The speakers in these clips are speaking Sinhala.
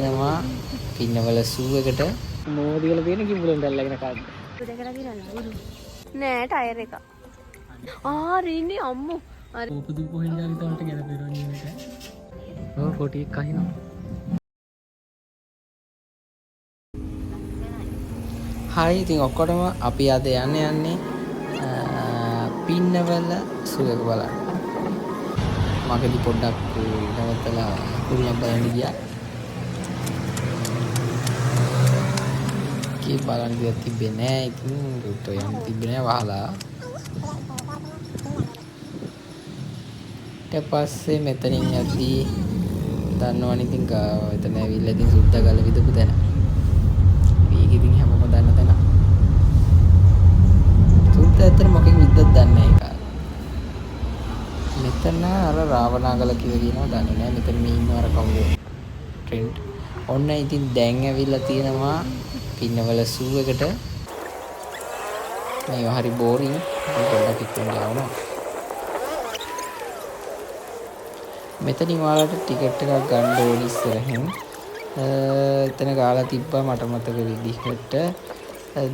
එනවා පින්නවල සූ එකට මොනවද කියලා තියෙන කිඹුලෙන් දැල්ලාගෙන කාද්ද. දෙකලා දිනනවා. නෑ ටයර් එක. රීන්නේ අම්මෝ. ඕපදු කොහෙන් යාවි තවන්ට ගැලපෙනවා මේක. ඔව් ෆොටි එක කහිනවා. හයි ඉතින් ඔක්කොටම අපි අද යන්නේ පින්නවල සූ එක බලන්න. මගදී පොඩ්ඩක් නවත්තලා කුරුණක් බලන්න ගියා. කී බලන්න ගියත් තිබ්බේ නෑ. ඉතින් රුට්ට යන්න තිබ්බේ නෑ වහලා. ඊට පස්සේ මෙතනින් යද්දී දන්නවනේ ඉතින් එතන ඇවිල්ලා ඉතින් සුද්දා ගල විදපු තැන. මේක ඉතින් හැමෝම දන්න තැන. සුද්දා ඇත්තට මොකෙන් විද්දක් දන්නේ නැහැ ඒක. මෙතන අර රාවණාගල කියලා කියනවා දන්නේ නැහැ. මෙතන මේ ඉන්නව අර කවුද? ට්‍රෙන්ඩ්. ඔන්න ඉතින් දැන් ඇවිල්ලා තියෙනවා පින්නවල සූ එකට. මේව හරි බෝරින්. පොඩ්ඩක් ඉක්මනට යවනවා. මෙතනින් ඔයාලට ටිකට් එකක් ගන්න ඕනි ඉස්සරහින්. එතන ගාලා තිබ්බා මට මතක විදිහට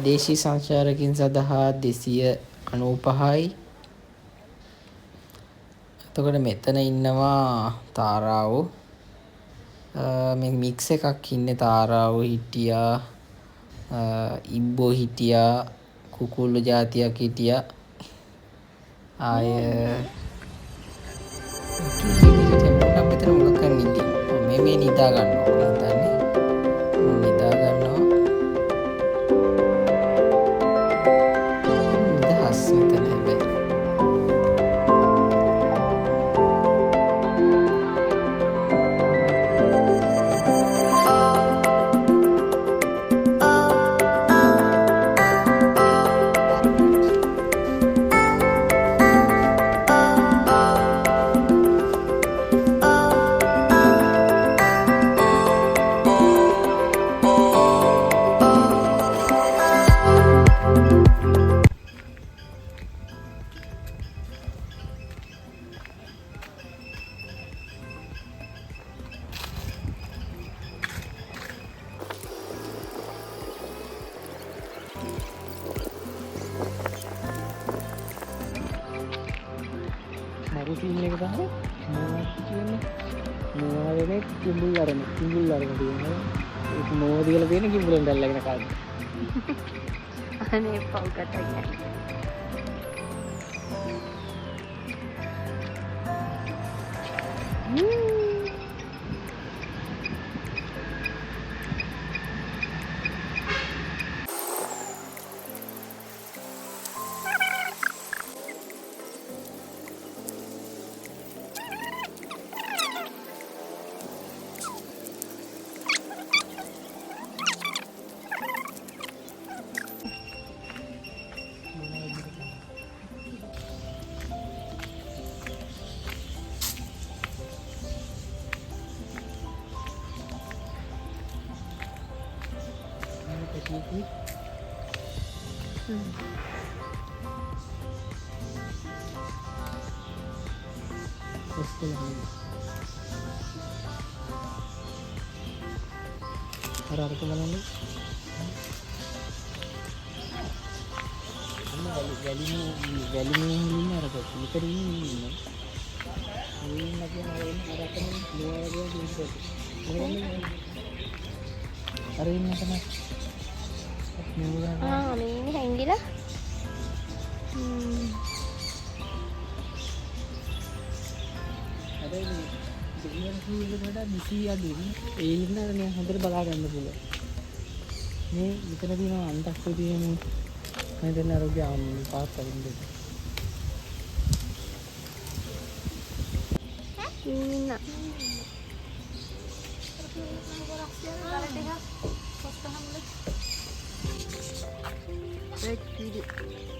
දේශීය සංචාරකින් සඳහා 295යි. එතකොට මෙතන ඉන්නවා තාරාවෝ. මේ මික්ස් එකක් ඉන්නේ තාරාවෝ හිටියා, ඉබ්බෝ හිටියා, කුකුල්ලු జాතියක් හිටියා. ආය මෙතන මොකක් කරන්නේ ඉන්නේ මේ නිදා ගන්නවා හිතන්නේ නිදා ගන්නවා නිදහස් මෙතන හැබැයි සීන් එක තමයි මොනවදනේ කිඹුල් අරන තියෙනවා ඒක මොනවද කියලා තියෙන කිඹුලෙන් දැල්ලාගෙන කාද්ද. අනේ පව් කතා අරකට බලන්න වැලිමේ ඉන්නේ අර පිළිකරින් ඉන්නේ මේ නැගෙන අරකට නෝවගේ දෙයක් අර ඉන්න තමයි මේ හැංගිලා ඒ ඉන්න අර මම හොඳට බලා ගන්න පුළුවන්. මේ විතර දිනවා අන්තක් තියෙන මම දැන් ආරෝග්‍ය පාස් කරින්ද. ඉන්න.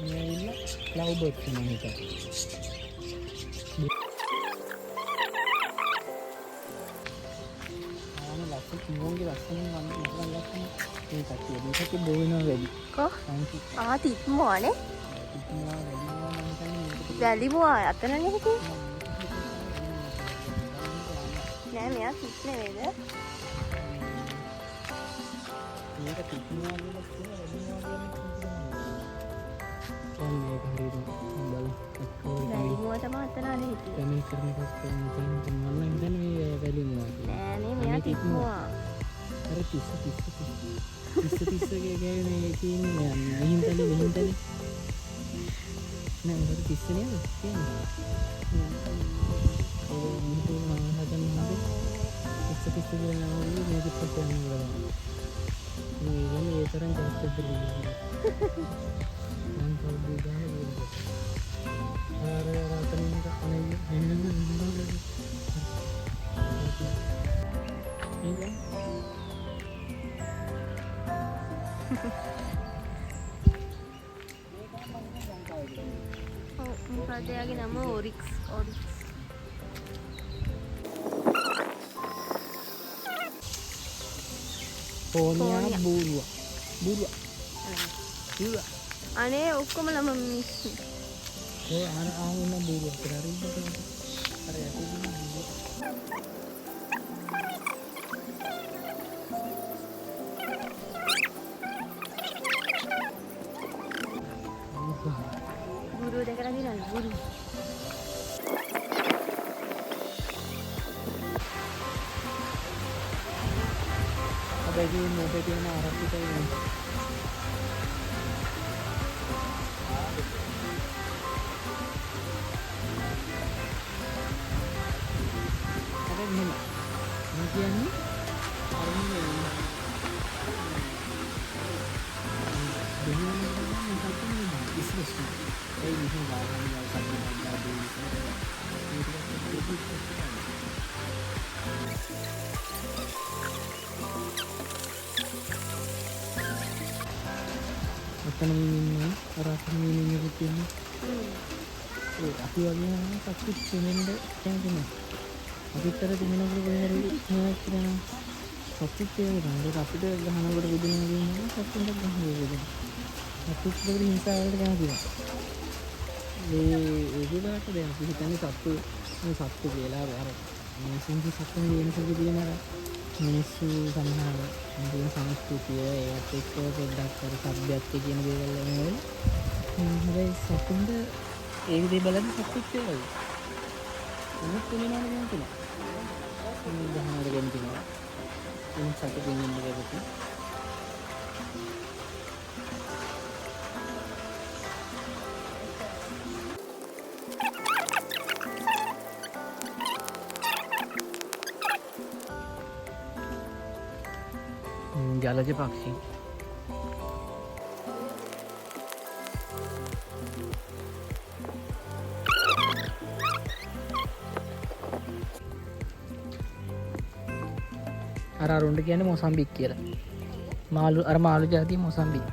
මේ ඉන්න ක්ලවුඩ් බර්ඩ් කෙනෙක්. මොන්ගේ ලස්සන මම ඉස්සරහ ලස්සන ඒක ඇත්තේ මේක බෝවෙනවා වැඩි කො තිත්මෝනේ වැලිමෝ අතනනේ හිටියේ නෑ මෙයා තිත් නෙවෙයිද මේක තික්නවා කියලා කියනවා වැඩිනවා කියන්නේ මේක හරියට බලන්න වැලිමුව තමයි අතන අර හිටියේ. මේ කරන එකක් මම හිතන්නේ මේ වැලිමුව කියලා. නෑනේ මෙයා තිත්මුවා. අර 30 කියන්නේ තියෙන්නේ මෙහින්තලේ නෑ මොකද 30 නේද කියන්නේ ඒ මිනිස්සු මම හදන්නේ 30 කියලා නම මේ පිටට යනවා මේ තරම් ජාස්ති දෙන්නේ මම කවුරුද ගහන්නේ අර රතනින්ට අනේ මොකද එයාගේ නම ඔරික්ස්. ඕනියා බූරුවා අනේ ඔක්කොම ළම මිනිස්සු. ඒ ආවුන බූරුවා කියලා හරි අර යටින් ගුරු දැකලා දිනන ගුරු. අපේ මොකද කියන ආරක්ෂිත වෙනවා. අර මෙහෙම. මම කියන්නේ අරන්නේ අතන ඉන්නේ රාත්‍රී මිනිහෙක් කියන්නේ අපි වගේ සතුට දෙන්න කැමති නෑ අපිටතර දිනනකොට කොහේ හරි කරන සතුට තියෙනවා අපිට ගහනකොට විදිනවා කියන්නේ සතුටක් ගහනවා අපිට දෙවි හිංසාවලට කැමති නෑ ඒකකට දැන් අපි හිතන්නේ සත්තු කියලා අර මිනිස්සුන්ගේ සත්තු වෙනසක තියෙන අර මිනිස්සු සමහර මේ සංස්කෘතිය ඒවත් එක්ක පොඩ්ඩක් අර සભ્યත්වයේ කියන දේවල් නෙවෙයි. හැබැයි සතුන්ද ඒ විදිහ බලද්දි සතුත් ඒවයි. මොකද වෙනවද කියන්නේ? මේ ගහනවල ගෙන්තිනවා. මේ සතුටින් ඉන්න දෙයක්. ජලජ පක්ෂී අර අරුන්ට කියන්නේ මොසම්බික් කියලා. මාළු ජාතිය මොසම්බික්.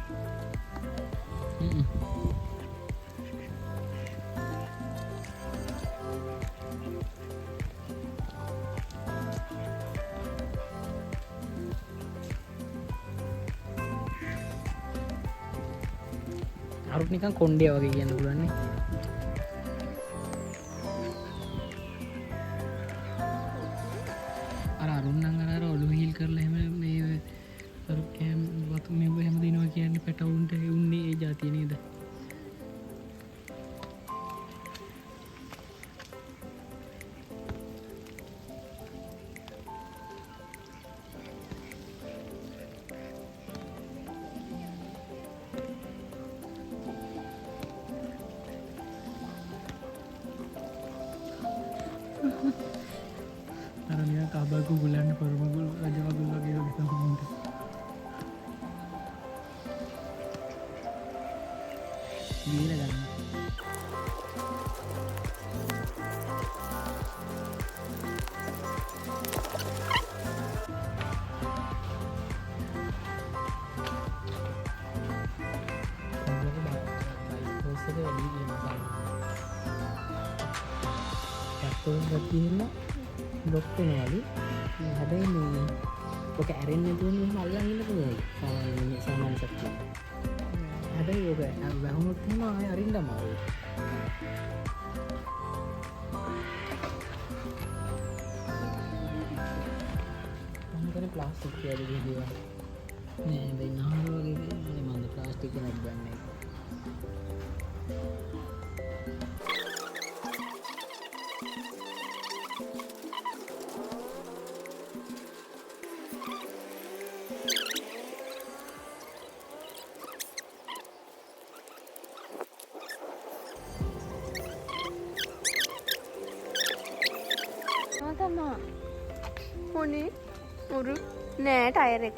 අරුත් නිකන් කොණ්ඩේ වගේ කියන්න පුළුවන් නේ. අර අරුන් නම් අර ඔළුව හිල් කරලා එහෙම මේ අර කැම් වතු මෙව හැම දිනවා කියන්නේ පැටවුන්ට උන්නේ ඒ જાතිය නේද? අරනියා කාබාකු ගුලන්න පරමගුල් රජවගුල් වගේ වගේ තමයි. ගිහින් ගන්න. ගතියන බ්ලොක් වෙනවලු. හැබැයි මේ ඔක ඇරෙන්නේ නැතුව මෙහෙම අල්ලන් ඉන්න පුළුවන්. සාමාන්‍ය සත්‍ය. හැබැයි ඔක වැහුනොත් එහෙම ආයෙ අරින්න අමාරුයි. මොකද ප්ලාස්ටික් කියලා දේවල්. නෑ බයි නහර වගේ මන්ද ප්ලාස්ටික් එකක් ගන්න එක. තමා මොනේ උරු නෑ ටයර් එක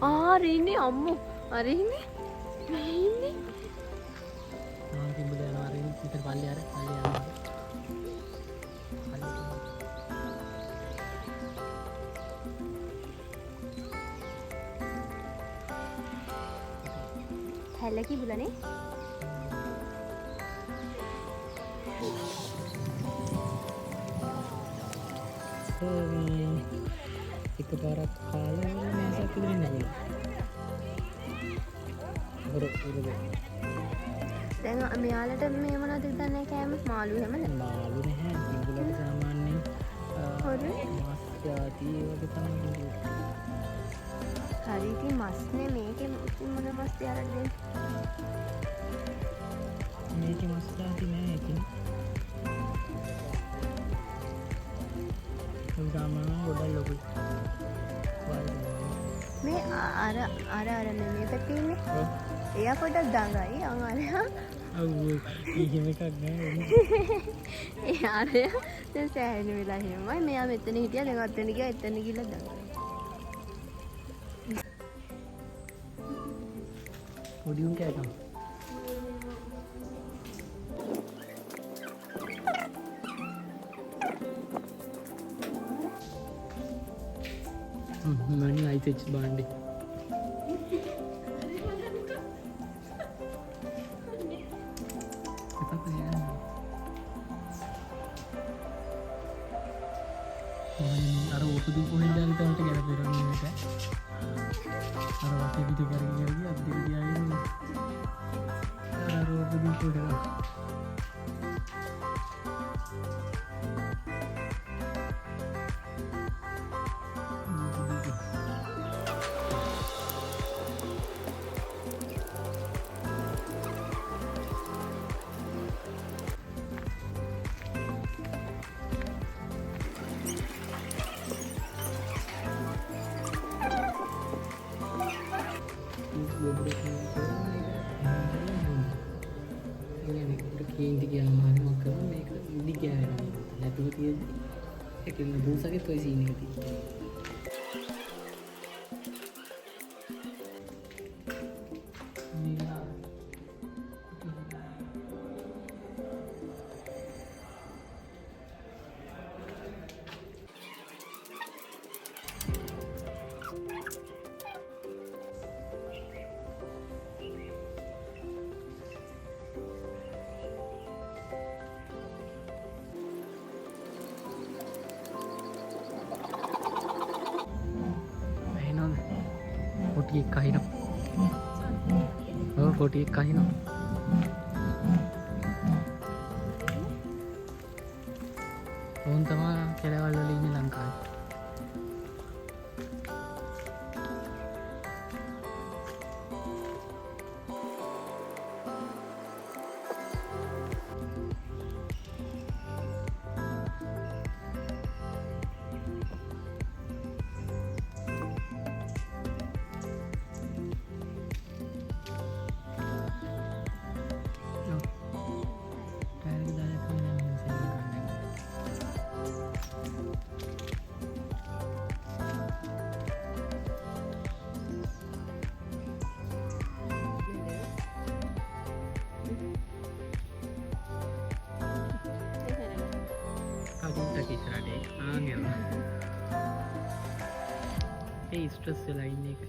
ආරන්නේ අම්මු අරන්නේ මෙන්නේ මම කිව්වද යනවා අරින් ඉතින් පල්ලේ අර පල්ලේ යනවා. හැල්ල කිව්ලනේ එක පාරක් කාලා මේසක් පිළිවෙන්න ගියා. දැන් මෙයාලට මේ මොනවද හිතන්නේ කෑම මාළු හැමද මාළු නැහැ. කිඹුලට සාමාන්‍යයෙන් හොරු මාස් ಜಾති වගේ තමයි. හරි ඉතින් මස්නේ මේකේ මොන මස් තියාරද දෙන්නේ මේකේ මාස් ಜಾති නෑ ඉතින්. සාමාන්‍යයෙන් ගොඩක් ලොකුයි. මේ අර මේ පැත්තේ ඉන්නේ එයා පොඩක් දඟයි අංගරයා ඔව් එහෙම එකක් නෑ. ඒ ආරයා දැන් සෑහෙන වෙලා එහෙමයි මෙයා මෙතන හිටියා දැන් අතන ගියා එතන ගිහලා දඟයි ඔඩියුම් කෑකම් මනි අයිතෙච් බාණ්ඩි අර ඔපදු කොහෙන්ද දාලා තවට ගැලපෙන්නේ මේක අර වටේ පිට කරගෙන ගියා අද්දි ගියාගෙන අර ඔපදු කොහෙද කේන්ති ගියාම හරි මොකද මේක ඉදි ගෑවෙනවා නැතුව තියෙද්දි ඒකෙන් බූසගේ toy scene එක තියෙනවා. කොටි එක කහිනවා. ඔව් කොටි එක කහිනවා. ඕන් තමයි කෙලවල් වල ඉන්නේ ලංකාවේ. ඒ ස්ට්‍රෙස් වෙලා ඉන්න එක.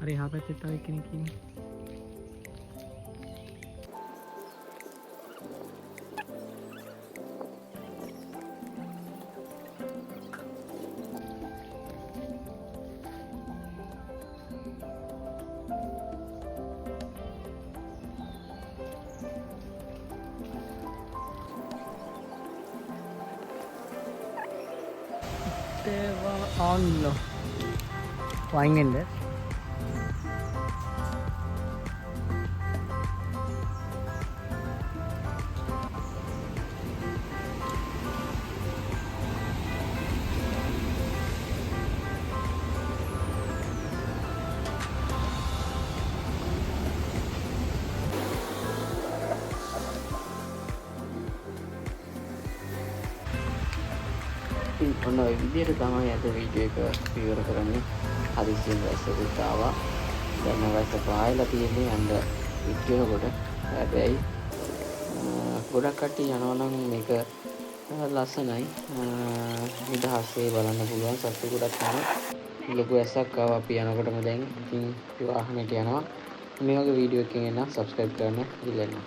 අර එහා පැත්තේ තව කෙනෙක් ඉන්නේ. ආන්න වයින් වෙන්න ඔන්න ඔය විදිහට තමයි අද වීඩියෝ එක ඉවර කරන්නේ. හදිස්සියෙන් වැස්සකුත් ආවා. දැන් වැස්ස පායලා තියෙන්නේ යන්න ඉක්කනකොට. හැබැයි ගොඩක් කට්ටිය යනවා නම් මේක ලස්සනයි. නිදහසේ බලන්න පුළුවන්. සත්තු ගොඩක් යනවා. ලොකු වැස්සක් ආවා අපි යනකොටම දැන්. ඉතින් වාහනේට යනවා. මේ වගේ වීඩියෝ එකකින් එන්න සබ්ස්ක්‍රයිබ් කරන්න ඉල්ලනවා.